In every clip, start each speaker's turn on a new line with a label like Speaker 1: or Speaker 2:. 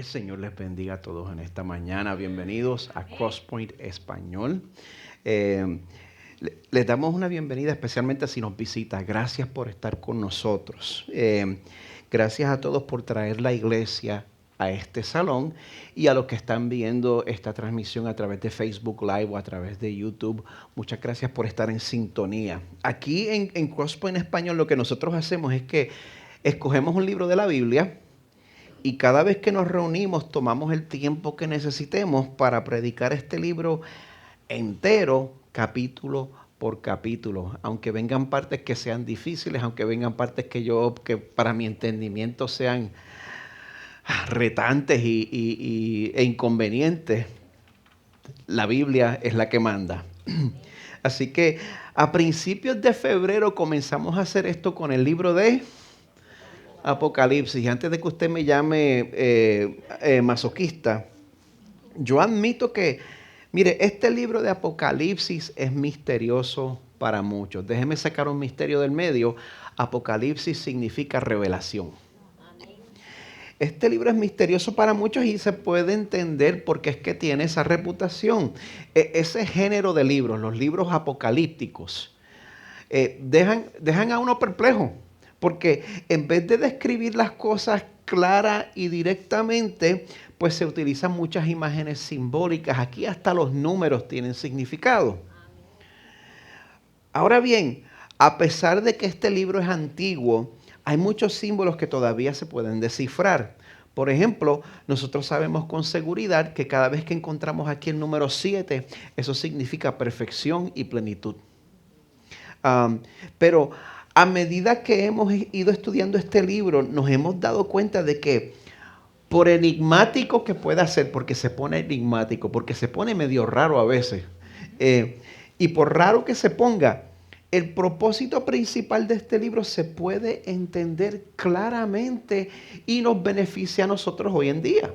Speaker 1: Señor les bendiga a todos en esta mañana. Bienvenidos a Crosspoint Español. Les damos una bienvenida especialmente si nos visita. Gracias por estar con nosotros. Gracias a todos por traer la iglesia a este salón y a los que están viendo esta transmisión a través de Facebook Live o a través de YouTube. Muchas gracias por estar en sintonía. Aquí en Crosspoint Español lo que nosotros hacemos es que escogemos un libro de la Biblia y cada vez que nos reunimos tomamos el tiempo que necesitemos para predicar este libro entero, capítulo por capítulo. Aunque vengan partes que sean difíciles, aunque vengan partes que para mi entendimiento sean retantes e inconvenientes, la Biblia es la que manda. Así que a principios de febrero comenzamos a hacer esto con el libro de Apocalipsis. Y antes de que usted me llame masoquista, yo admito que, mire, este libro de Apocalipsis es misterioso para muchos. Déjeme sacar un misterio del medio. Apocalipsis significa revelación. Este libro es misterioso para muchos y se puede entender porque es que tiene esa reputación. Ese género de libros, los libros apocalípticos, dejan a uno perplejo. Porque en vez de describir las cosas clara y directamente, pues se utilizan muchas imágenes simbólicas. Aquí hasta los números tienen significado. Ahora bien, a pesar de que este libro es antiguo, hay muchos símbolos que todavía se pueden descifrar. Por ejemplo, nosotros sabemos con seguridad que cada vez que encontramos aquí el número 7, eso significa perfección y plenitud. Pero a medida que hemos ido estudiando este libro, nos hemos dado cuenta de que, por enigmático que pueda ser, porque se pone enigmático, porque se pone medio raro a veces, y por raro que se ponga, el propósito principal de este libro se puede entender claramente y nos beneficia a nosotros hoy en día.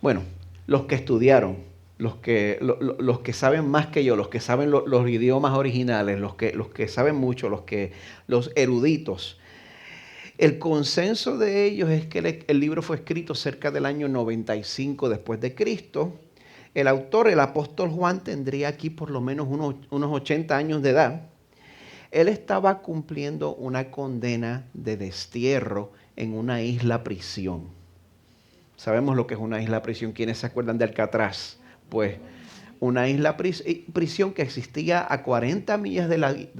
Speaker 1: Bueno, los que estudiaron, los que saben más que yo, los que saben los idiomas originales, los que saben mucho, los eruditos. El consenso de ellos es que el libro fue escrito cerca del año 95 después de Cristo. El autor, el apóstol Juan, tendría aquí por lo menos unos 80 años de edad. Él estaba cumpliendo una condena de destierro en una isla prisión. Sabemos lo que es una isla prisión. ¿Quiénes se acuerdan de Alcatraz? Pues una isla prisión que existía a 40 millas de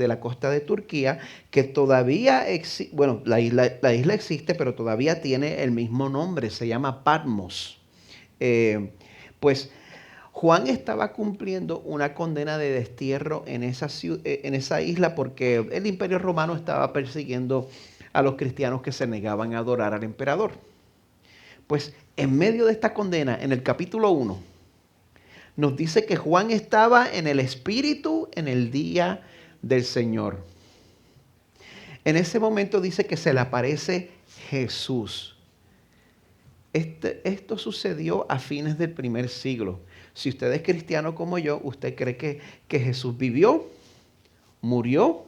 Speaker 1: la costa de Turquía, que todavía existe. Bueno, la isla existe, pero todavía tiene el mismo nombre, se llama Patmos. Pues Juan estaba cumpliendo una condena de destierro en esa isla porque el Imperio Romano estaba persiguiendo a los cristianos que se negaban a adorar al emperador. Pues en medio de esta condena, en el capítulo 1, nos dice que Juan estaba en el Espíritu en el día del Señor. En ese momento dice que se le aparece Jesús. Esto sucedió a fines del primer siglo. Si usted es cristiano como yo, usted cree que Jesús vivió, murió,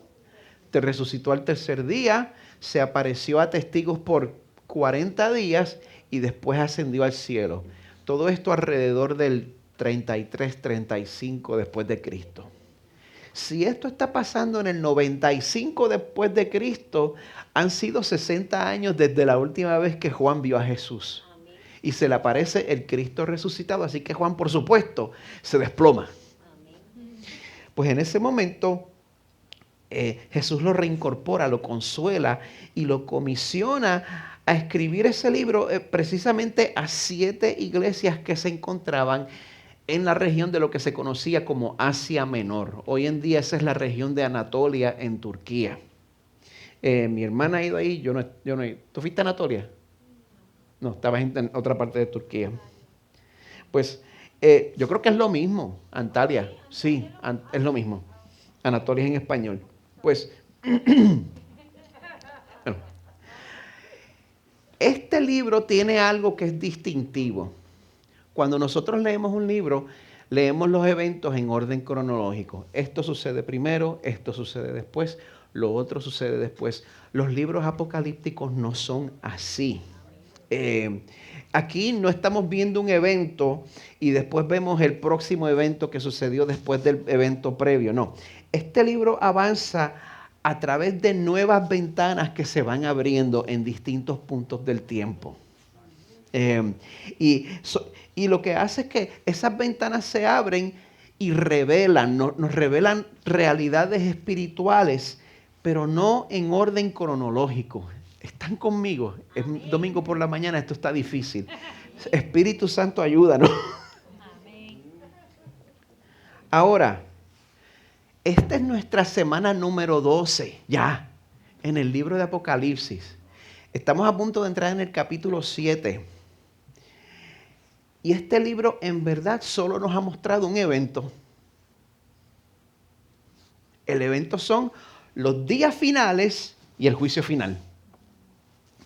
Speaker 1: te resucitó al tercer día, se apareció a testigos por 40 días y después ascendió al cielo. Todo esto alrededor del 33, 35 después de Cristo. Si esto está pasando en el 95 después de Cristo, han sido 60 años desde la última vez que Juan vio a Jesús. Amén. Y se le aparece el Cristo resucitado, así que Juan, por supuesto, se desploma. Amén. Pues en ese momento, Jesús lo reincorpora, lo consuela y lo comisiona a escribir ese libro precisamente a 7 iglesias que se encontraban en la región de lo que se conocía como Asia Menor. Hoy en día esa es la región de Anatolia en Turquía. Mi hermana ha ido ahí, yo no he ido. ¿Tú fuiste a Anatolia? No, estabas en otra parte de Turquía. Pues yo creo que es lo mismo, Antalya. Sí, es lo mismo. Anatolia es en español. Pues, bueno, este libro tiene algo que es distintivo. Cuando nosotros leemos un libro, leemos los eventos en orden cronológico. Esto sucede primero, esto sucede después, lo otro sucede después. Los libros apocalípticos no son así. Aquí no estamos viendo un evento y después vemos el próximo evento que sucedió después del evento previo. No, este libro avanza a través de nuevas ventanas que se van abriendo en distintos puntos del tiempo. Eh, y, y lo que hace es que esas ventanas se abren y revelan, nos revelan realidades espirituales, pero no en orden cronológico. Están conmigo. Es domingo por la mañana, esto está difícil. Espíritu Santo, ayúdanos. Ahora, esta es nuestra semana número 12, ya, en el libro de Apocalipsis. Estamos a punto de entrar en el capítulo 7. Y este libro en verdad solo nos ha mostrado un evento. El evento son los días finales y el juicio final.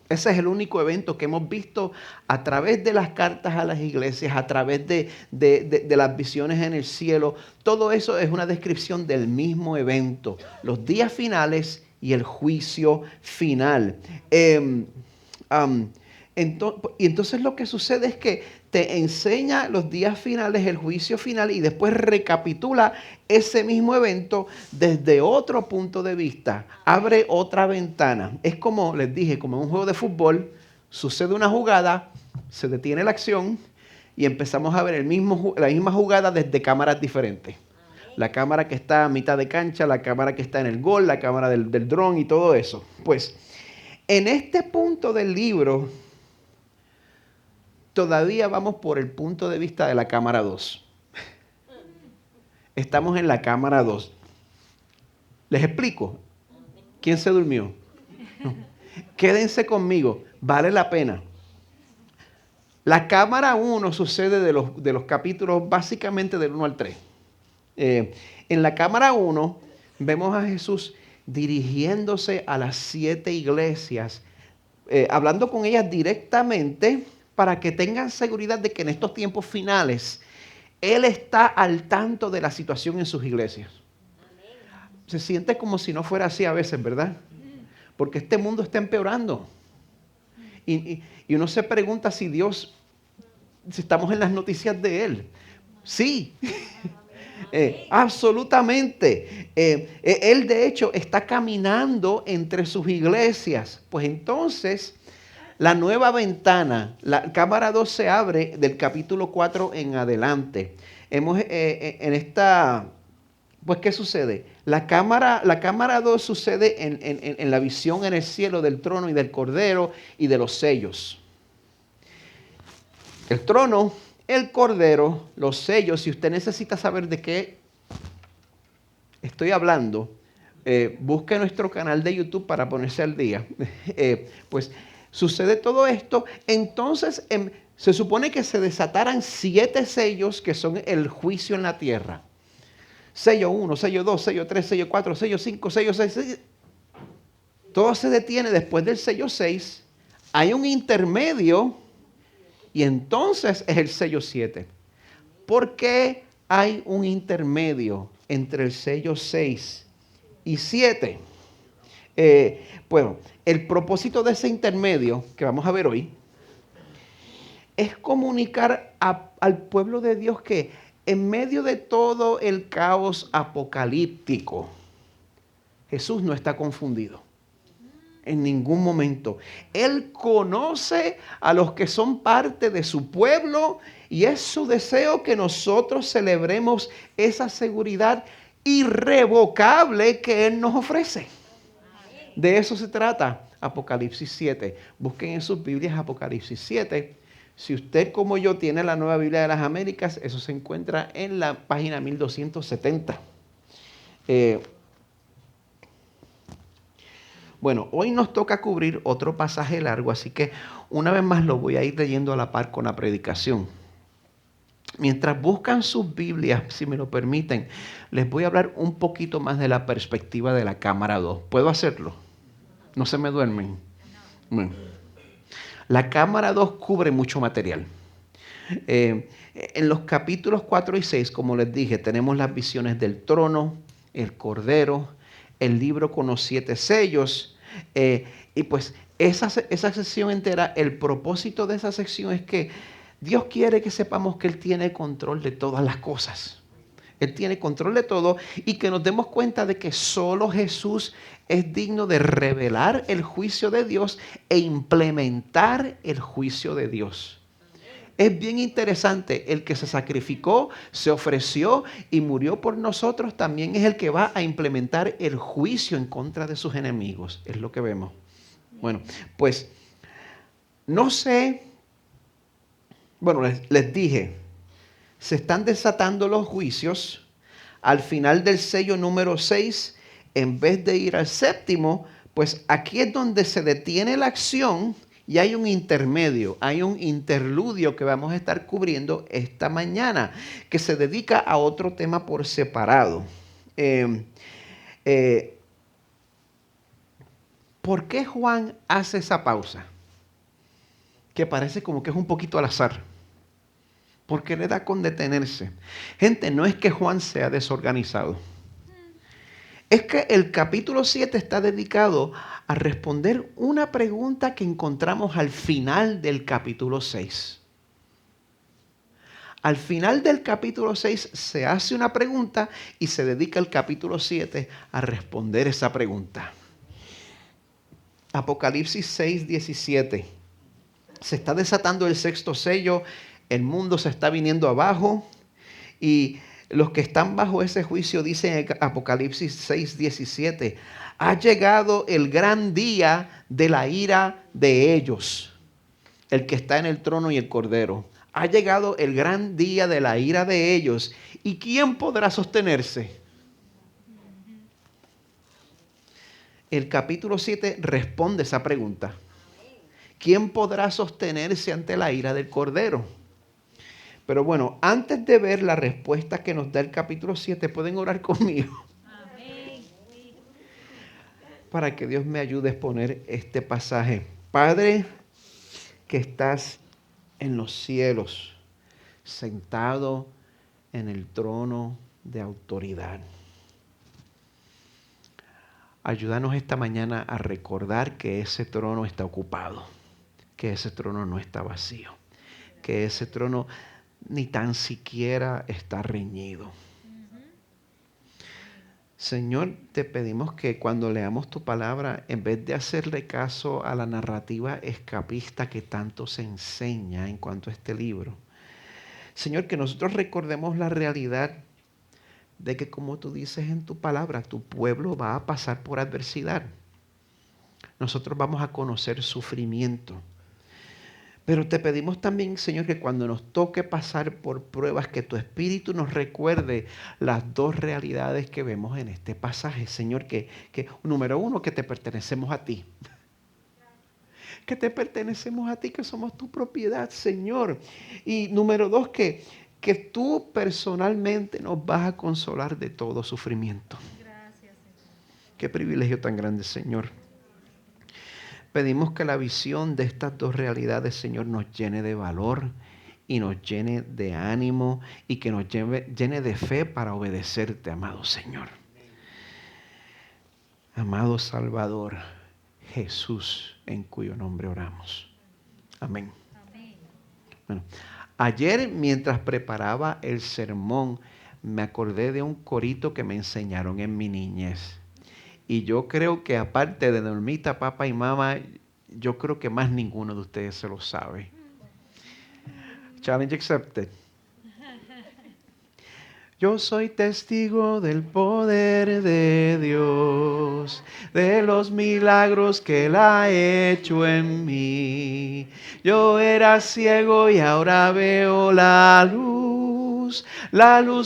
Speaker 1: Ese es el único evento que hemos visto a través de las cartas a las iglesias, a través de las visiones en el cielo. Todo eso es una descripción del mismo evento. Los días finales y el juicio final. Entonces lo que sucede es que te enseña los días finales, el juicio final, y después recapitula ese mismo evento desde otro punto de vista. Abre otra ventana. Es como, les dije, como en un juego de fútbol, sucede una jugada, se detiene la acción y empezamos a ver la misma jugada desde cámaras diferentes. La cámara que está a mitad de cancha, la cámara que está en el gol, la cámara del dron y todo eso. Pues, en este punto del libro, todavía vamos por el punto de vista de la cámara 2. Estamos en la cámara 2. ¿Les explico? ¿Quién se durmió? No. Quédense conmigo, vale la pena. La cámara 1 sucede de los capítulos básicamente del 1 al 3. En la cámara 1 vemos a Jesús dirigiéndose a las 7 iglesias, hablando con ellas directamente, para que tengan seguridad de que en estos tiempos finales Él está al tanto de la situación en sus iglesias. Se siente como si no fuera así a veces, ¿verdad? Porque este mundo está empeorando. Y uno se pregunta si estamos en las noticias de Él. Sí, absolutamente. Él de hecho está caminando entre sus iglesias. Pues entonces, la nueva ventana, la cámara 2 se abre del capítulo 4 en adelante. Pues ¿qué sucede? La cámara 2 sucede en la visión en el cielo del trono y del cordero y de los sellos. El trono, el cordero, los sellos. Si usted necesita saber de qué estoy hablando, busque nuestro canal de YouTube para ponerse al día. Pues sucede todo esto, entonces se supone que se desataran 7 sellos que son el juicio en la tierra. Sello 1, sello 2, sello 3, sello 4, sello 5, sello 6. Todo se detiene después del sello 6. Hay un intermedio y entonces es el sello 7. ¿Por qué hay un intermedio entre el sello 6 y 7? Bueno, el propósito de ese intermedio que vamos a ver hoy es comunicar al pueblo de Dios que en medio de todo el caos apocalíptico, Jesús no está confundido en ningún momento. Él conoce a los que son parte de su pueblo y es su deseo que nosotros celebremos esa seguridad irrevocable que Él nos ofrece. De eso se trata Apocalipsis 7. Busquen en sus Biblias Apocalipsis 7. Si usted como yo tiene la Nueva Biblia de las Américas, eso se encuentra en la página 1270. Bueno, hoy nos toca cubrir otro pasaje largo, así que una vez más lo voy a ir leyendo a la par con la predicación. Mientras buscan sus Biblias, si me lo permiten, les voy a hablar un poquito más de la perspectiva de la cámara 2. ¿Puedo hacerlo? No se me duermen. Bueno. La cámara 2 cubre mucho material. En los capítulos 4 y 6, como les dije, tenemos las visiones del trono, el cordero, el libro con los 7 sellos. Y pues esa sección entera, el propósito de esa sección es que Dios quiere que sepamos que Él tiene control de todas las cosas. Él tiene control de todo y que nos demos cuenta de que solo Jesús es digno de revelar el juicio de Dios e implementar el juicio de Dios. Es bien interesante, el que se sacrificó, se ofreció y murió por nosotros también es el que va a implementar el juicio en contra de sus enemigos. Es lo que vemos. Bueno, pues no sé, bueno, les dije, se están desatando los juicios. Al final del sello número 6, en vez de ir al séptimo, pues aquí es donde se detiene la acción y hay un intermedio, hay un interludio que vamos a estar cubriendo esta mañana, que se dedica a otro tema por separado. ¿Por qué Juan hace esa pausa? Que parece como que es un poquito al azar. ¿Por qué le da con detenerse? Gente, no es que Juan sea desorganizado. Es que el capítulo 7 está dedicado a responder una pregunta que encontramos al final del capítulo 6. Al final del capítulo 6 se hace una pregunta y se dedica el capítulo 7 a responder esa pregunta. Apocalipsis 6, 17. Se está desatando el sexto sello, el mundo se está viniendo abajo y los que están bajo ese juicio dicen en Apocalipsis 6, 17, ha llegado el gran día de la ira de ellos, el que está en el trono y el cordero. Ha llegado el gran día de la ira de ellos. ¿Y quién podrá sostenerse? El capítulo 7 responde esa pregunta. ¿Quién podrá sostenerse ante la ira del cordero? Pero bueno, antes de ver la respuesta que nos da el capítulo 7, pueden orar conmigo. Amén. Para que Dios me ayude a exponer este pasaje. Padre, que estás en los cielos, sentado en el trono de autoridad. Ayúdanos esta mañana a recordar que ese trono está ocupado, que ese trono no está vacío, que ese trono ni tan siquiera está reñido. Señor, te pedimos que cuando leamos tu palabra, en vez de hacerle caso a la narrativa escapista que tanto se enseña en cuanto a este libro, Señor, que nosotros recordemos la realidad de que, como tú dices en tu palabra, tu pueblo va a pasar por adversidad. Nosotros vamos a conocer sufrimiento. Pero te pedimos también, Señor, que cuando nos toque pasar por pruebas, que tu Espíritu nos recuerde las dos realidades que vemos en este pasaje. Señor, que número uno, que te pertenecemos a ti. Que te pertenecemos a ti, que somos tu propiedad, Señor. Y número dos, que tú personalmente nos vas a consolar de todo sufrimiento. Gracias, Señor. Qué privilegio tan grande, Señor. Pedimos que la visión de estas dos realidades, Señor, nos llene de valor y nos llene de ánimo y que nos llene de fe para obedecerte, amado Señor. Amado Salvador, Jesús, en cuyo nombre oramos. Amén. Bueno, ayer mientras preparaba el sermón, me acordé de un corito que me enseñaron en mi niñez. Y yo creo que aparte de Normita, papá y mamá, yo creo que más ninguno de ustedes se lo sabe. Challenge accepted. Yo soy testigo del poder de Dios, de los milagros que Él ha hecho en mí. Yo era ciego y ahora veo la luz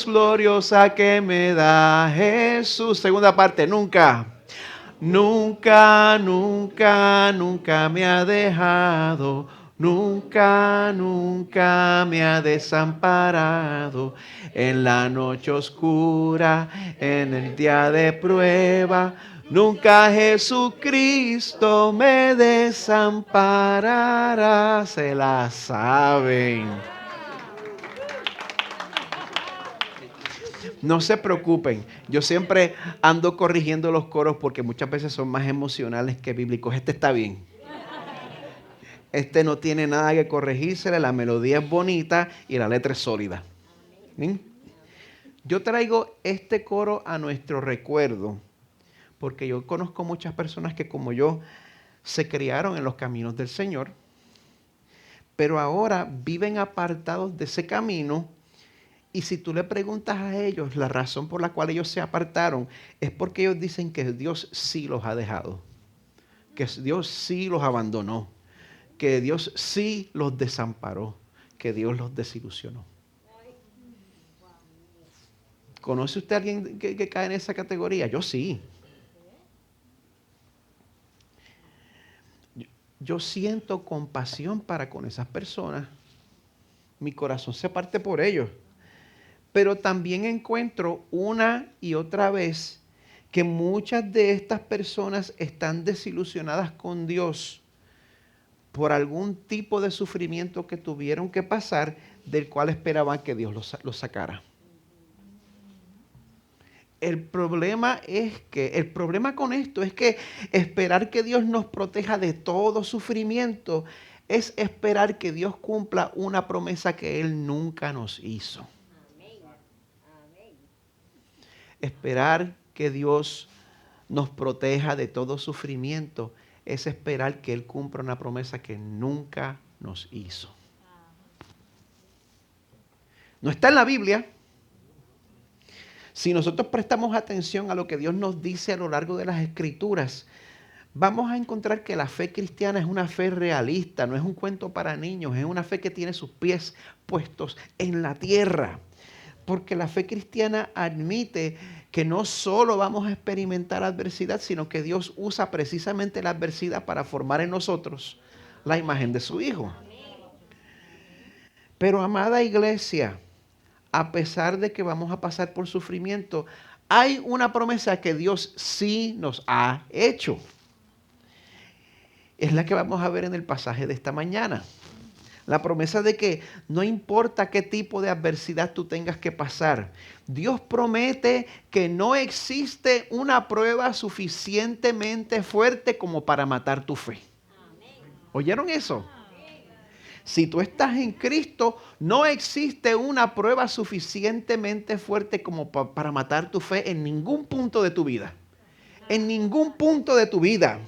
Speaker 1: gloriosa que me da Jesús. Segunda parte, nunca. Nunca, nunca, nunca me ha dejado. Nunca, nunca me ha desamparado. En la noche oscura, en el día de prueba, nunca Jesucristo me desamparará. Se la saben. No se preocupen, yo siempre ando corrigiendo los coros porque muchas veces son más emocionales que bíblicos. Este está bien. Este no tiene nada que corregírsele, la melodía es bonita y la letra es sólida. ¿Sí? Yo traigo este coro a nuestro recuerdo porque yo conozco muchas personas que como yo se criaron en los caminos del Señor, pero ahora viven apartados de ese camino. Y si tú le preguntas a ellos la razón por la cual ellos se apartaron, es porque ellos dicen que Dios sí los ha dejado, que Dios sí los abandonó, que Dios sí los desamparó, que Dios los desilusionó. ¿Conoce usted a alguien que cae en esa categoría? Yo sí. Yo siento compasión para con esas personas. Mi corazón se parte por ellos. Pero también encuentro una y otra vez que muchas de estas personas están desilusionadas con Dios por algún tipo de sufrimiento que tuvieron que pasar, del cual esperaban que Dios los sacara. El problema con esto es que esperar que Dios nos proteja de todo sufrimiento es esperar que Dios cumpla una promesa que Él nunca nos hizo. Esperar que Dios nos proteja de todo sufrimiento es esperar que Él cumpla una promesa que nunca nos hizo. No está en la Biblia. Si nosotros prestamos atención a lo que Dios nos dice a lo largo de las Escrituras, vamos a encontrar que la fe cristiana es una fe realista, no es un cuento para niños, es una fe que tiene sus pies puestos en la tierra. Porque la fe cristiana admite que no solo vamos a experimentar adversidad, sino que Dios usa precisamente la adversidad para formar en nosotros la imagen de su Hijo. Pero amada iglesia, a pesar de que vamos a pasar por sufrimiento, hay una promesa que Dios sí nos ha hecho. Es la que vamos a ver en el pasaje de esta mañana. La promesa de que no importa qué tipo de adversidad tú tengas que pasar, Dios promete que no existe una prueba suficientemente fuerte como para matar tu fe. ¿Oyeron eso? Si tú estás en Cristo, no existe una prueba suficientemente fuerte como para matar tu fe en ningún punto de tu vida. En ningún punto de tu vida.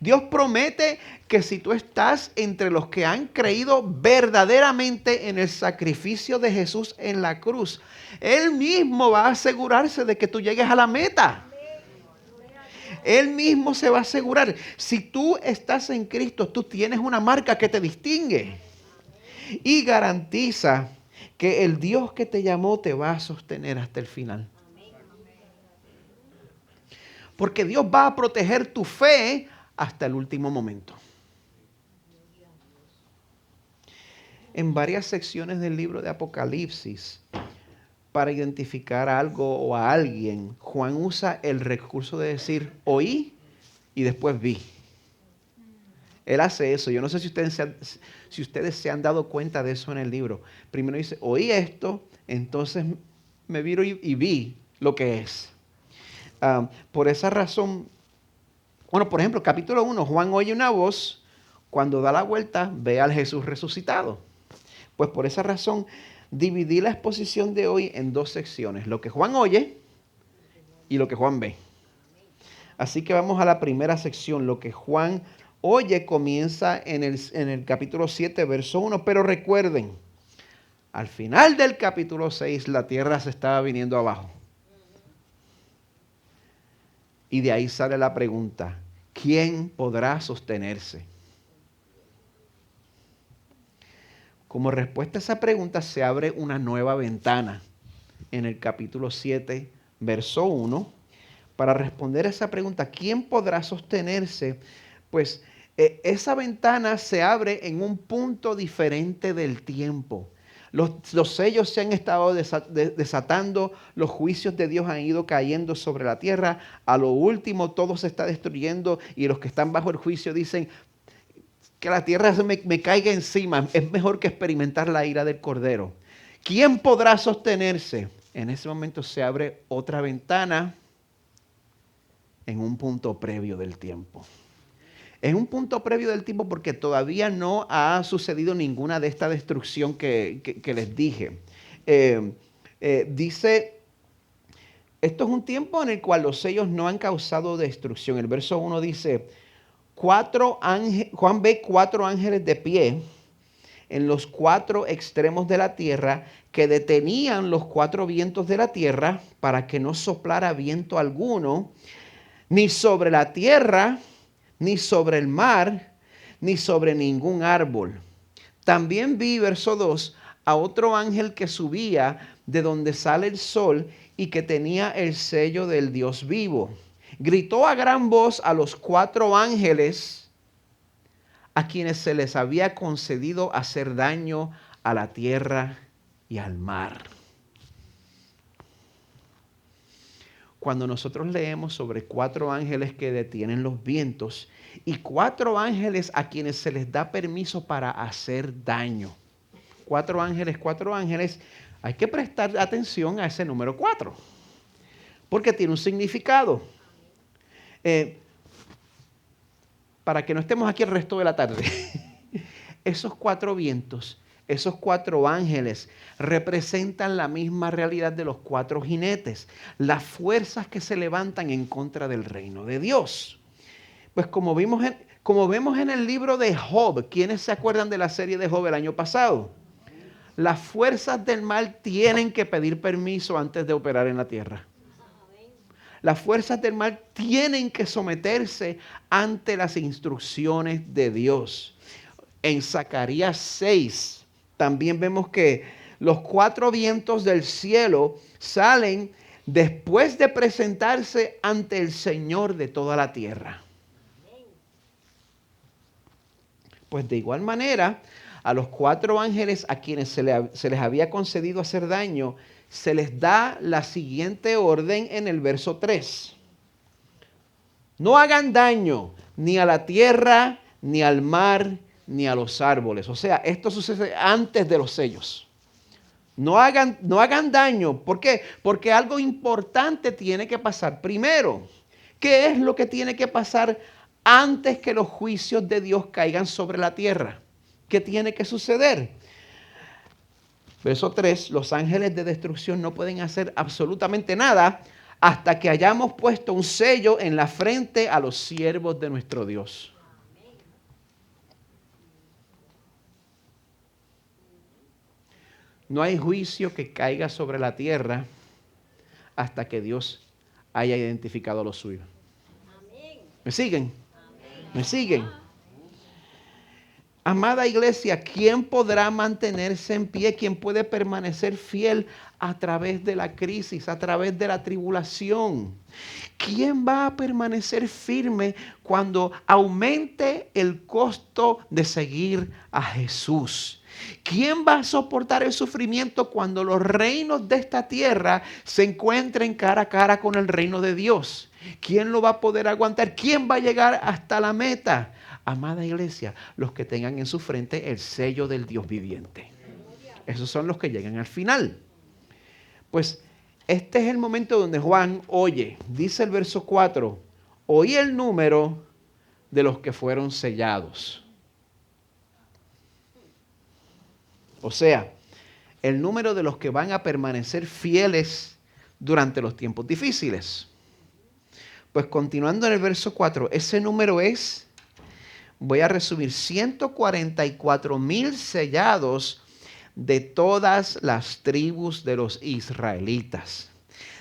Speaker 1: Dios promete que si tú estás entre los que han creído verdaderamente en el sacrificio de Jesús en la cruz, Él mismo va a asegurarse de que tú llegues a la meta. Él mismo se va a asegurar. Si tú estás en Cristo, tú tienes una marca que te distingue y garantiza que el Dios que te llamó te va a sostener hasta el final. Porque Dios va a proteger tu fe hasta el último momento. En varias secciones del libro de Apocalipsis, para identificar algo o a alguien, Juan usa el recurso de decir oí y después vi. Él hace eso. Yo no sé si ustedes se han dado cuenta de eso en el libro. Primero dice, oí esto, entonces me viro y vi lo que es. Por esa razón, bueno, por ejemplo, capítulo 1, Juan oye una voz, cuando da la vuelta ve al Jesús resucitado. Pues por esa razón dividí la exposición de hoy en dos secciones, lo que Juan oye y lo que Juan ve. Así que vamos a la primera sección, lo que Juan oye comienza en el capítulo 7, verso 1, pero recuerden, al final del capítulo 6 la tierra se estaba viniendo abajo. Y de ahí sale la pregunta, ¿quién podrá sostenerse? Como respuesta a esa pregunta se abre una nueva ventana en el capítulo 7, verso 1. Para responder a esa pregunta, ¿quién podrá sostenerse? Pues esa ventana se abre en un punto diferente del tiempo. Los sellos se han estado desatando, los juicios de Dios han ido cayendo sobre la tierra. A lo último todo se está destruyendo y los que están bajo el juicio dicen que la tierra me caiga encima. Es mejor que experimentar la ira del Cordero. ¿Quién podrá sostenerse? En ese momento se abre otra ventana en un punto previo del tiempo. Es un punto previo del tiempo porque todavía no ha sucedido ninguna de esta destrucción que les dije. Dice, esto es un tiempo en el cual los sellos no han causado destrucción. El verso 1 dice, Juan ve 4 ángeles de pie en los 4 extremos de la tierra que detenían los 4 vientos de la tierra para que no soplara viento alguno, ni sobre la tierra, ni sobre el mar, ni sobre ningún árbol. También vi, verso 2, a otro ángel que subía de donde sale el sol y que tenía el sello del Dios vivo. Gritó a gran voz a los 4 ángeles a quienes se les había concedido hacer daño a la tierra y al mar. Cuando nosotros leemos sobre 4 ángeles que detienen los vientos y 4 ángeles a quienes se les da permiso para hacer daño. 4 ángeles, hay que prestar atención a ese número 4, porque tiene un significado. Para que no estemos aquí el resto de la tarde, esos 4 vientos, esos 4 ángeles representan la misma realidad de los 4 jinetes, las fuerzas que se levantan en contra del reino de Dios. Pues como vemos en el libro de Job, ¿quiénes se acuerdan de la serie de Job el año pasado? Las fuerzas del mal tienen que pedir permiso antes de operar en la tierra. Las fuerzas del mal tienen que someterse ante las instrucciones de Dios. En Zacarías 6 también vemos que los 4 vientos del cielo salen después de presentarse ante el Señor de toda la tierra. Pues de igual manera, a los 4 ángeles a quienes se les había concedido hacer daño, se les da la siguiente orden en el verso 3. No hagan daño ni a la tierra, ni al mar, ni a los árboles. O sea, esto sucede antes de los sellos. No hagan daño. ¿Por qué? Porque algo importante tiene que pasar primero. ¿Qué es lo que tiene que pasar antes que los juicios de Dios caigan sobre la tierra? ¿Qué tiene que suceder? Verso 3, los ángeles de destrucción no pueden hacer absolutamente nada hasta que hayamos puesto un sello en la frente a los siervos de nuestro Dios. No hay juicio que caiga sobre la tierra hasta que Dios haya identificado lo suyo. ¿Me siguen? ¿Me siguen? Amada iglesia, ¿quién podrá mantenerse en pie? ¿Quién puede permanecer fiel a través de la crisis, a través de la tribulación? ¿Quién va a permanecer firme cuando aumente el costo de seguir a Jesús? ¿Quién va a soportar el sufrimiento cuando los reinos de esta tierra se encuentren cara a cara con el reino de Dios? ¿Quién lo va a poder aguantar? ¿Quién va a llegar hasta la meta? Amada iglesia, los que tengan en su frente el sello del Dios viviente. Esos son los que llegan al final. Pues este es el momento donde Juan oye, dice el verso 4, oí el número de los que fueron sellados. O sea, el número de los que van a permanecer fieles durante los tiempos difíciles. Pues continuando en el verso 4, ese número es, voy a resumir, 144,000 sellados de todas las tribus de los israelitas.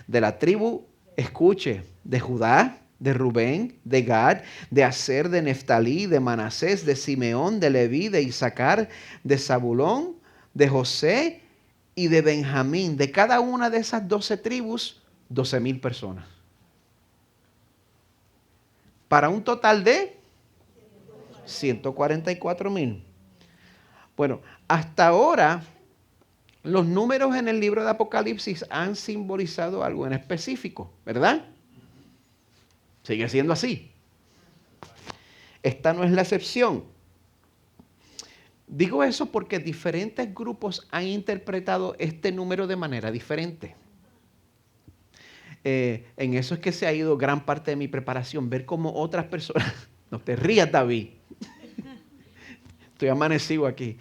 Speaker 1: De la tribu, escuche, de Judá, de Rubén, de Gad, de Aser, de Neftalí, de Manasés, de Simeón, de Leví, de Isaacar, de Zabulón, de José y de Benjamín. De cada una de esas 12 tribus, 12,000 personas. Para un total de 144,000. Bueno, hasta ahora los números en el libro de Apocalipsis han simbolizado algo en específico, ¿verdad? Sigue siendo así. Esta no es la excepción. Digo eso porque diferentes grupos han interpretado este número de manera diferente. En eso es que se ha ido gran parte de mi preparación, ver cómo otras personas No te rías, David. Estoy amanecido aquí.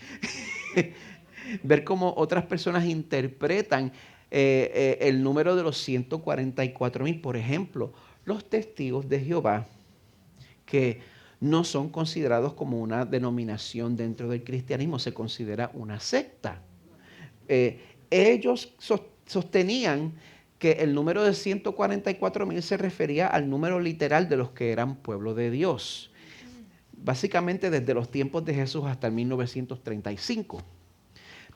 Speaker 1: Ver cómo otras personas interpretan el número de los 144,000. Por ejemplo, los testigos de Jehová, que no son considerados como una denominación dentro del cristianismo, se considera una secta. Ellos sostenían que el número de 144,000 se refería al número literal de los que eran pueblo de Dios. Básicamente desde los tiempos de Jesús hasta el 1935.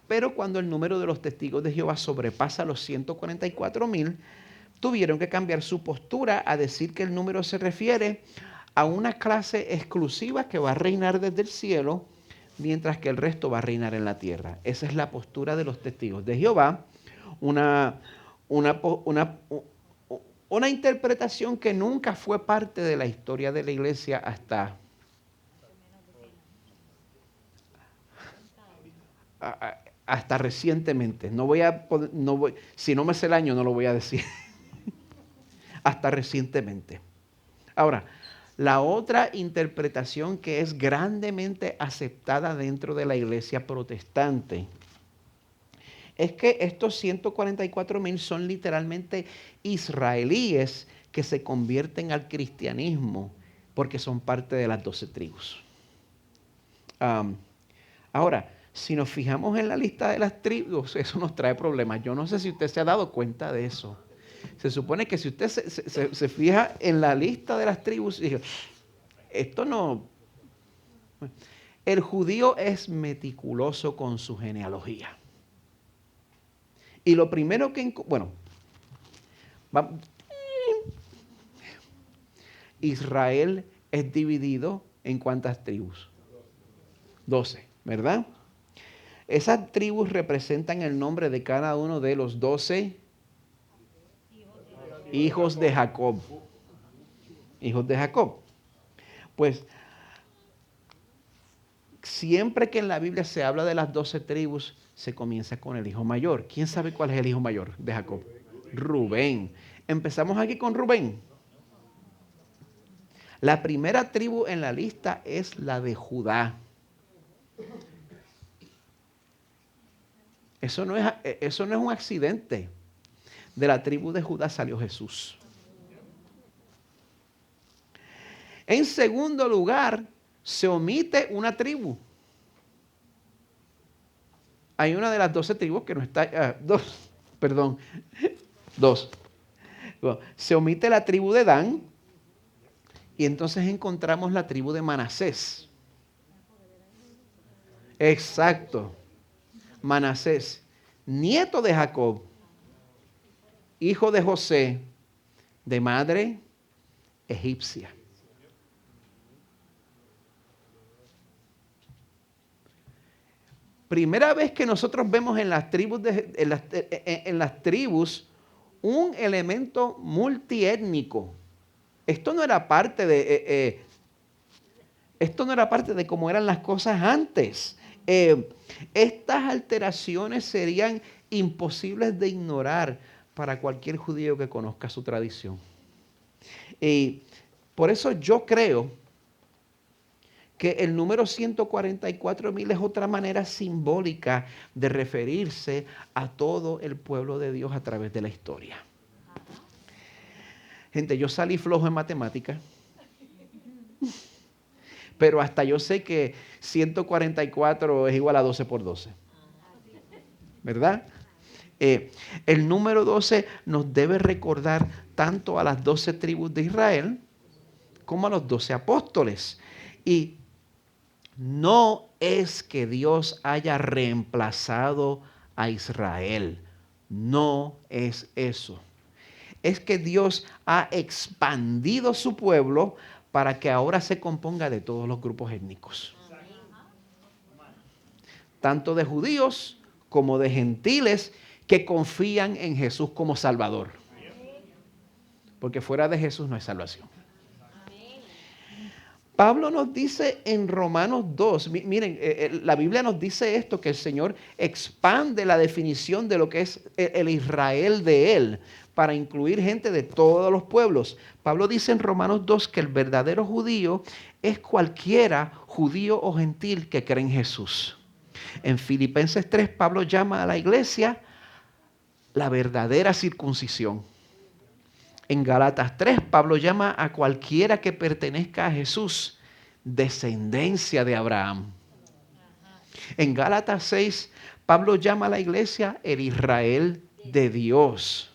Speaker 1: Pero cuando el número de los testigos de Jehová sobrepasa los 144,000, tuvieron que cambiar su postura a decir que el número se refiere a una clase exclusiva que va a reinar desde el cielo, mientras que el resto va a reinar en la tierra. Esa es la postura de los testigos de Jehová, una interpretación que nunca fue parte de la historia de la iglesia hasta recientemente. Si no me sé el año, no lo voy a decir. Hasta recientemente. Ahora, la otra interpretación que es grandemente aceptada dentro de la iglesia protestante es que estos 144,000 son literalmente israelíes que se convierten al cristianismo porque son parte de las 12 tribus. Ahora, si nos fijamos en la lista de las tribus, eso nos trae problemas. Yo no sé si usted se ha dado cuenta de eso. Se supone que si usted se fija en la lista de las tribus, esto no... El judío es meticuloso con su genealogía. Y lo primero que... Israel es dividido en ¿cuántas tribus? 12, ¿verdad? Esas tribus representan el nombre de cada uno de los 12 hijos de Jacob. Hijos de Jacob. Pues siempre que en la Biblia se habla de las 12 tribus, se comienza con el hijo mayor. ¿Quién sabe cuál es el hijo mayor de Jacob? Rubén. Empezamos aquí con Rubén. La primera tribu en la lista es la de Judá. Eso no es un accidente. De la tribu de Judá salió Jesús. En segundo lugar, se omite una tribu. Hay una de las 12 tribus que no está... dos. Bueno, se omite la tribu de Dan y entonces encontramos la tribu de Manasés. Exacto. Manasés, nieto de Jacob, hijo de José, de madre egipcia. Primera vez que nosotros vemos en las tribus un elemento multiétnico. Esto no era parte de cómo eran las cosas antes. Estas alteraciones serían imposibles de ignorar para cualquier judío que conozca su tradición. Y por eso yo creo que el número 144,000 es otra manera simbólica de referirse a todo el pueblo de Dios a través de la historia. Gente, yo salí flojo en matemáticas, pero hasta yo sé que 144 es igual a 12 por 12. ¿Verdad? El número 12 nos debe recordar tanto a las 12 tribus de Israel como a los 12 apóstoles. Y no es que Dios haya reemplazado a Israel. No es eso. Es que Dios ha expandido su pueblo para que ahora se componga de todos los grupos étnicos. Tanto de judíos como de gentiles que confían en Jesús como Salvador. Porque fuera de Jesús no hay salvación. Pablo nos dice en Romanos 2, miren, la Biblia nos dice esto, que el Señor expande la definición de lo que es el Israel de Él, para incluir gente de todos los pueblos. Pablo dice en Romanos 2 que el verdadero judío es cualquiera, judío o gentil, que cree en Jesús. En Filipenses 3, Pablo llama a la iglesia la verdadera circuncisión. En Gálatas 3, Pablo llama a cualquiera que pertenezca a Jesús descendencia de Abraham. En Gálatas 6, Pablo llama a la iglesia el Israel de Dios.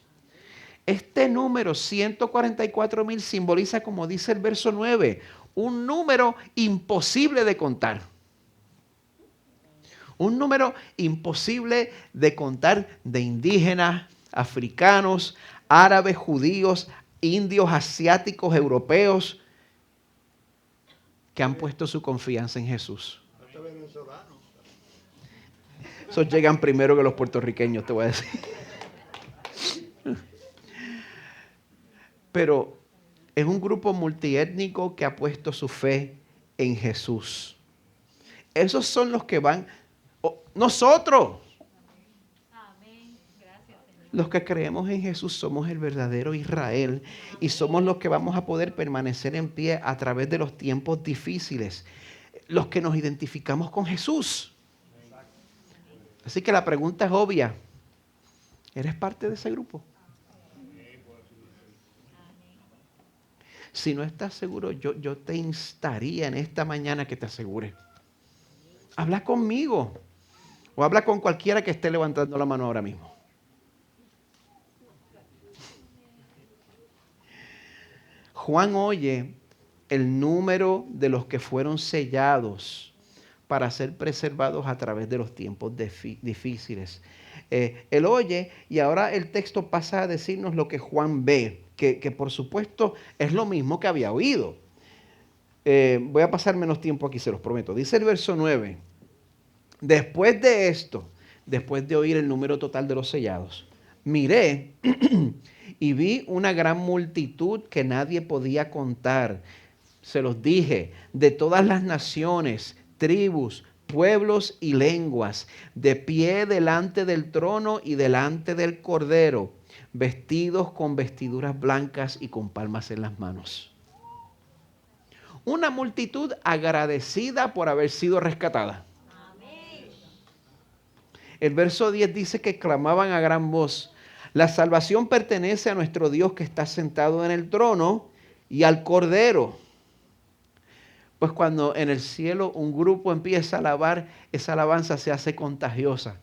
Speaker 1: Este número 144,000 simboliza, como dice el verso 9, un número imposible de contar. Un número imposible de contar de indígenas, africanos, árabes, judíos, indios, asiáticos, europeos, que han puesto su confianza en Jesús. Hasta venezolanos. Esos llegan primero que los puertorriqueños, te voy a decir. Pero es un grupo multiétnico que ha puesto su fe en Jesús. Esos son los que van, nosotros. Los que creemos en Jesús somos el verdadero Israel y somos los que vamos a poder permanecer en pie a través de los tiempos difíciles, los que nos identificamos con Jesús. Así que la pregunta es obvia. ¿Eres parte de ese grupo? Si no estás seguro, yo te instaría en esta mañana que te asegures. Habla conmigo o habla con cualquiera que esté levantando la mano ahora mismo. Juan oye el número de los que fueron sellados para ser preservados a través de los tiempos difíciles. Él oye y ahora el texto pasa a decirnos lo que Juan ve, que por supuesto es lo mismo que había oído. Voy a pasar menos tiempo aquí, se los prometo. Dice el verso 9, después de esto, después de oír el número total de los sellados, miré y vi una gran multitud que nadie podía contar. Se los dije, de todas las naciones, tribus, pueblos y lenguas, de pie delante del trono y delante del Cordero, vestidos con vestiduras blancas y con palmas en las manos. Una multitud agradecida por haber sido rescatada. El verso 10 dice que clamaban a gran voz: la salvación pertenece a nuestro Dios que está sentado en el trono y al Cordero. Pues cuando en el cielo un grupo empieza a alabar, esa alabanza se hace contagiosa.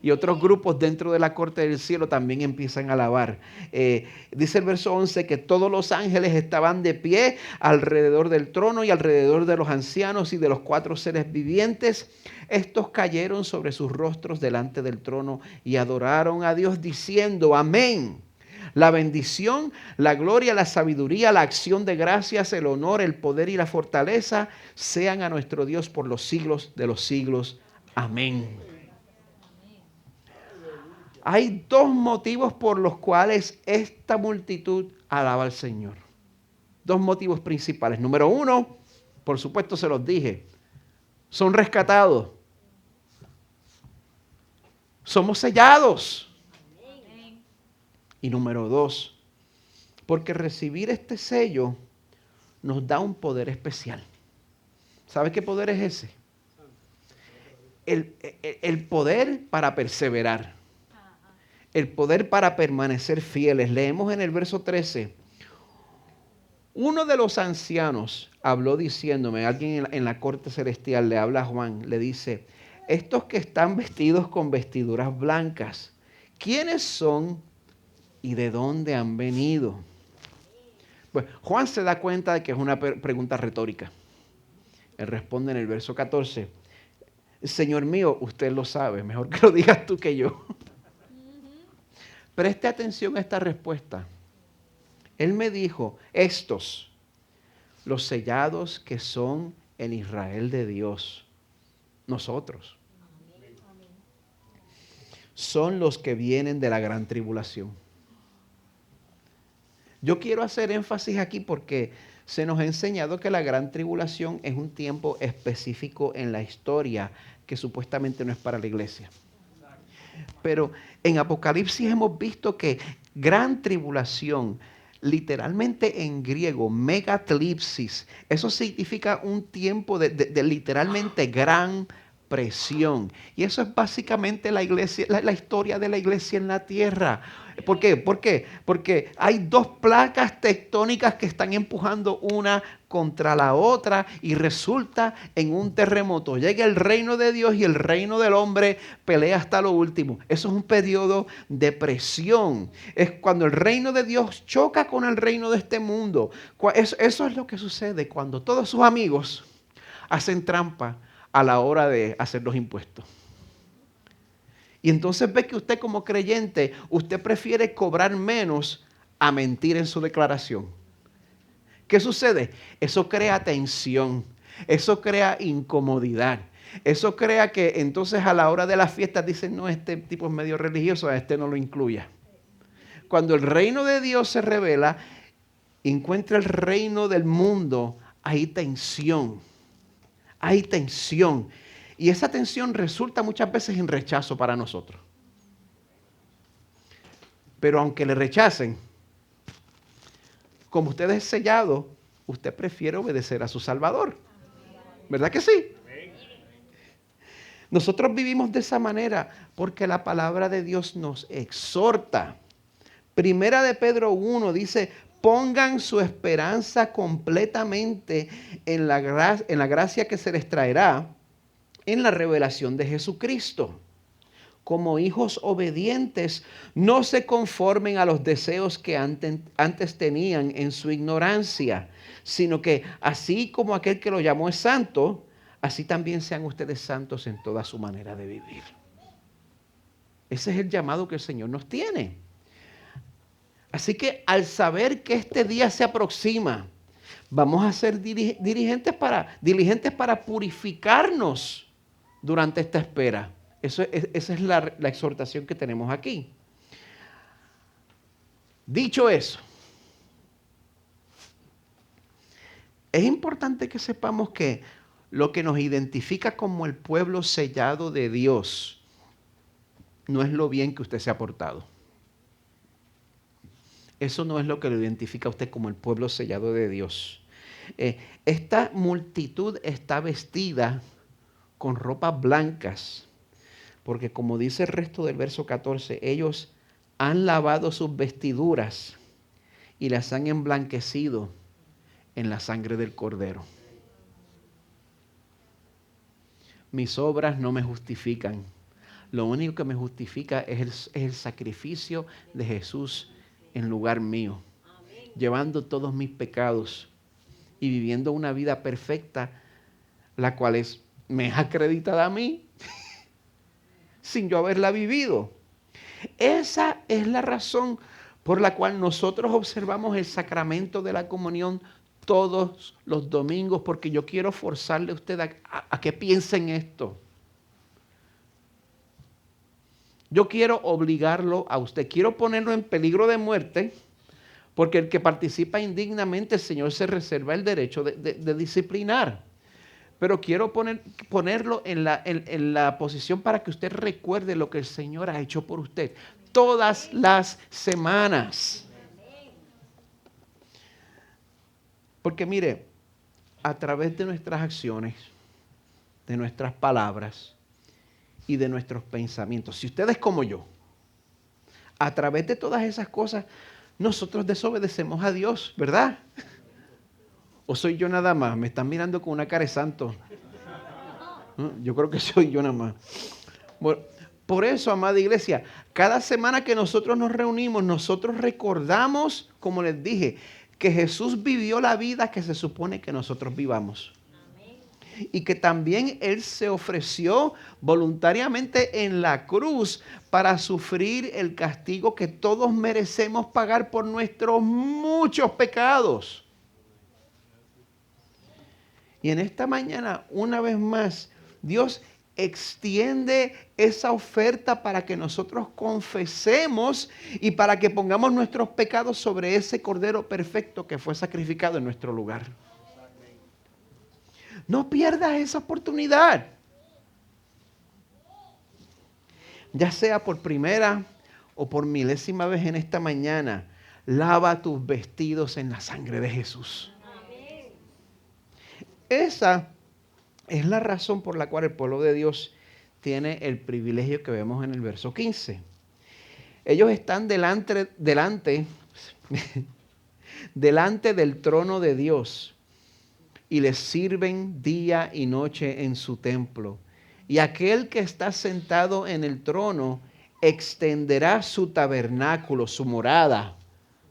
Speaker 1: Y otros grupos dentro de la corte del cielo también empiezan a alabar. Dice el verso 11 que todos los ángeles estaban de pie alrededor del trono y alrededor de los ancianos y de los 4 seres vivientes. Estos cayeron sobre sus rostros delante del trono y adoraron a Dios diciendo: amén. La bendición, la gloria, la sabiduría, la acción de gracias, el honor, el poder y la fortaleza sean a nuestro Dios por los siglos de los siglos. Amén. Hay 2 motivos por los cuales esta multitud alaba al Señor. 2 motivos principales. Número 1, por supuesto se los dije, son rescatados. Somos sellados. Y número 2, porque recibir este sello nos da un poder especial. ¿Sabe qué poder es ese? El poder para perseverar. El poder para permanecer fieles. Leemos en el verso 13. Uno de los ancianos habló diciéndome, alguien en la corte celestial le habla a Juan, le dice: estos que están vestidos con vestiduras blancas, ¿quiénes son y de dónde han venido? Pues Juan se da cuenta de que es una pregunta retórica. Él responde en el verso 14: Señor mío, usted lo sabe, mejor que lo digas tú que yo. Preste atención a esta respuesta. Él me dijo: estos, los sellados que son el Israel de Dios, nosotros, son los que vienen de la gran tribulación. Yo quiero hacer énfasis aquí porque se nos ha enseñado que la gran tribulación es un tiempo específico en la historia que supuestamente no es para la iglesia. Pero en Apocalipsis hemos visto que gran tribulación, literalmente en griego, megatlipsis, eso significa un tiempo de literalmente gran presión. Y eso es básicamente la iglesia, la historia de la iglesia en la tierra. ¿Por qué? ¿Por qué? Porque hay dos placas tectónicas que están empujando una contra la otra y resulta en un terremoto. Llega el reino de Dios y el reino del hombre pelea hasta lo último. Eso es un periodo de presión. Es cuando el reino de Dios choca con el reino de este mundo. Eso es lo que sucede cuando todos sus amigos hacen trampa a la hora de hacer los impuestos. Y entonces ve que usted como creyente, usted prefiere cobrar menos a mentir en su declaración. ¿Qué sucede? Eso crea tensión, eso crea incomodidad, eso crea que entonces a la hora de las fiestas dicen, no, este tipo es medio religioso, a este no lo incluya. Cuando el reino de Dios se revela, encuentra el reino del mundo, hay tensión. Hay tensión. Y esa tensión resulta muchas veces en rechazo para nosotros. Pero aunque le rechacen, como usted es sellado, usted prefiere obedecer a su Salvador. ¿Verdad que sí? Nosotros vivimos de esa manera porque la palabra de Dios nos exhorta. Primera de Pedro 1 dice, pongan su esperanza completamente en la gracia que se les traerá en la revelación de Jesucristo. Como hijos obedientes, no se conformen a los deseos que antes tenían en su ignorancia, sino que así como aquel que lo llamó es santo, así también sean ustedes santos en toda su manera de vivir. Ese es el llamado que el Señor nos tiene. Así que al saber que este día se aproxima, vamos a ser diligentes para purificarnos durante esta espera. Esa es la exhortación que tenemos aquí. Dicho eso, es importante que sepamos que lo que nos identifica como el pueblo sellado de Dios no es lo bien que usted se ha portado. Eso no es lo que lo identifica a usted como el pueblo sellado de Dios. Esta multitud está vestida con ropas blancas, porque como dice el resto del verso 14, ellos han lavado sus vestiduras y las han emblanquecido en la sangre del Cordero. Mis obras no me justifican. Lo único que me justifica es el sacrificio de Jesús en lugar mío, llevando todos mis pecados y viviendo una vida perfecta, la cual me es acreditada a mí, sin yo haberla vivido. Esa es la razón por la cual nosotros observamos el sacramento de la comunión todos los domingos, porque yo quiero forzarle a usted a que piense en esto. Yo quiero obligarlo a usted, quiero ponerlo en peligro de muerte, porque el que participa indignamente, el Señor se reserva el derecho de disciplinar. Pero quiero ponerlo en la posición para que usted recuerde lo que el Señor ha hecho por usted todas las semanas. Porque mire, a través de nuestras acciones, de nuestras palabras y de nuestros pensamientos, si usted es como yo, a través de todas esas cosas, nosotros desobedecemos a Dios, ¿verdad? ¿O soy yo nada más? Me están mirando con una cara de santo. Yo creo que soy yo nada más. Bueno, por eso, amada iglesia, cada semana que nosotros nos reunimos, nosotros recordamos, como les dije, que Jesús vivió la vida que se supone que nosotros vivamos. Y que también Él se ofreció voluntariamente en la cruz para sufrir el castigo que todos merecemos pagar por nuestros muchos pecados. Y en esta mañana, una vez más, Dios extiende esa oferta para que nosotros confesemos y para que pongamos nuestros pecados sobre ese Cordero perfecto que fue sacrificado en nuestro lugar. No pierdas esa oportunidad. Ya sea por primera o por milésima vez en esta mañana, Lava tus vestidos en la sangre de Jesús. Esa es la razón por la cual el pueblo de Dios tiene el privilegio que vemos en el verso 15. Ellos están delante del trono de Dios y les sirven día y noche en su templo. Y aquel que está sentado en el trono extenderá su tabernáculo, su morada,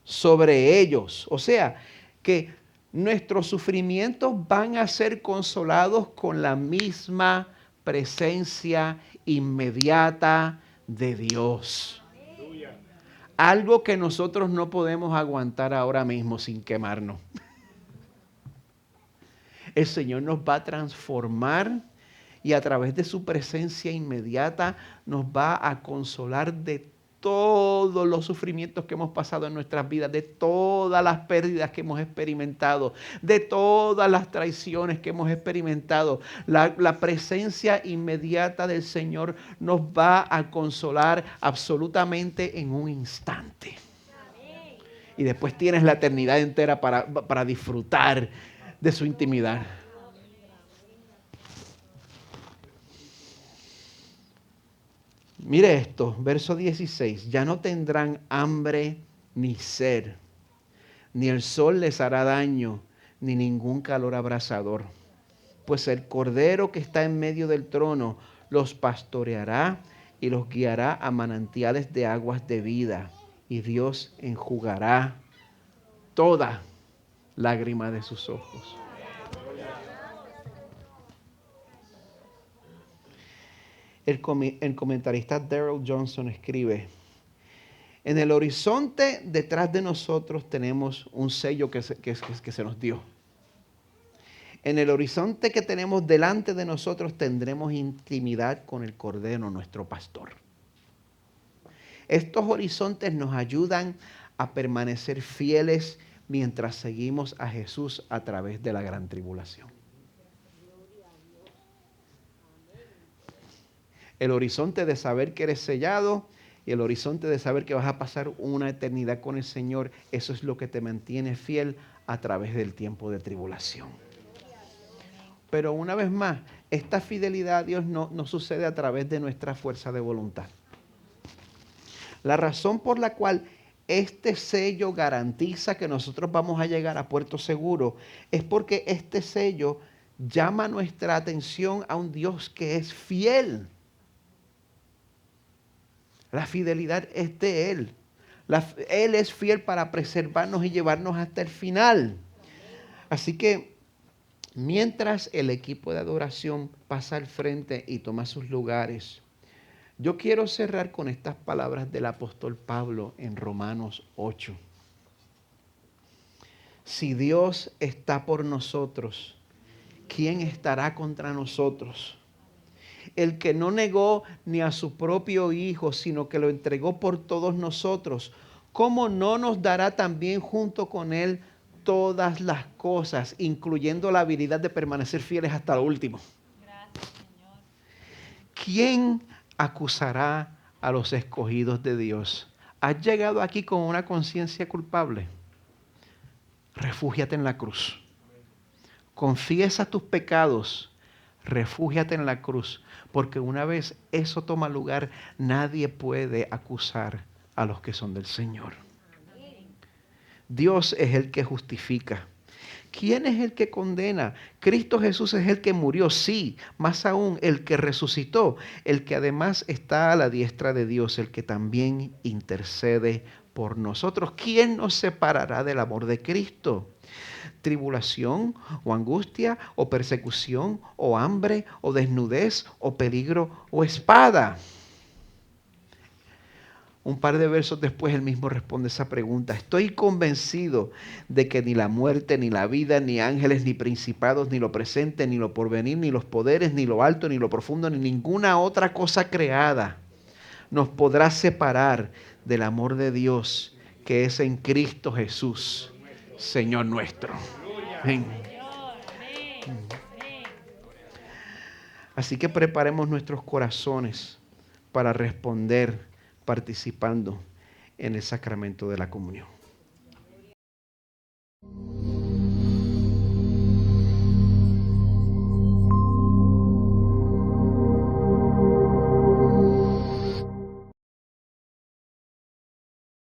Speaker 1: sobre ellos. O sea, que nuestros sufrimientos van a ser consolados con la misma presencia inmediata de Dios. Algo que nosotros no podemos aguantar ahora mismo sin quemarnos. El Señor nos va a transformar y a través de su presencia inmediata nos va a consolar de todos los sufrimientos que hemos pasado en nuestras vidas, de todas las pérdidas que hemos experimentado, de todas las traiciones que hemos experimentado. La presencia inmediata del Señor nos va a consolar absolutamente en un instante. Y después tienes la eternidad entera para disfrutar de su intimidad. Mire esto, verso 16. Ya no tendrán hambre ni sed, ni el sol les hará daño, ni ningún calor abrasador. Pues el Cordero que está en medio del trono los pastoreará y los guiará a manantiales de aguas de vida. Y Dios enjugará toda lágrima de sus ojos. El comentarista Darrell Johnson escribe: en el horizonte detrás de nosotros tenemos un sello que se nos dio. En el horizonte que tenemos delante de nosotros tendremos intimidad con el Cordero, nuestro pastor. Estos horizontes nos ayudan a permanecer fieles mientras seguimos a Jesús a través de la gran tribulación. El horizonte de saber que eres sellado y el horizonte de saber que vas a pasar una eternidad con el Señor, eso es lo que te mantiene fiel a través del tiempo de tribulación. Pero una vez más, esta fidelidad a Dios no sucede a través de nuestra fuerza de voluntad. La razón por la cual este sello garantiza que nosotros vamos a llegar a puerto seguro es porque este sello llama nuestra atención a un Dios que es fiel. La fidelidad es de Él. Él es fiel para preservarnos y llevarnos hasta el final. Así que mientras el equipo de adoración pasa al frente y toma sus lugares, yo quiero cerrar con estas palabras del apóstol Pablo en Romanos 8. Si Dios está por nosotros, ¿quién estará contra nosotros? El que no negó ni a su propio Hijo, sino que lo entregó por todos nosotros, ¿cómo no nos dará también junto con Él todas las cosas, incluyendo la habilidad de permanecer fieles hasta lo último? Gracias, Señor. ¿Quién acusará a los escogidos de Dios? ¿Has llegado aquí con una conciencia culpable? Refúgiate en la cruz. Confiesa tus pecados. Refúgiate en la cruz, porque una vez eso toma lugar, nadie puede acusar a los que son del Señor. Dios es el que justifica. ¿Quién es el que condena? Cristo Jesús es el que murió, sí, más aún el que resucitó, el que además está a la diestra de Dios, el que también intercede por nosotros. ¿Quién nos separará del amor de Cristo? ¿Tribulación o angustia o persecución o hambre o desnudez o peligro o espada? Un par de versos después él mismo responde esa pregunta. Estoy convencido de que ni la muerte, ni la vida, ni ángeles, ni principados, ni lo presente, ni lo porvenir, ni los poderes, ni lo alto, ni lo profundo, ni ninguna otra cosa creada nos podrá separar del amor de Dios que es en Cristo Jesús, Señor nuestro. Amén. Así que preparemos nuestros corazones para responder participando en el sacramento de la comunión.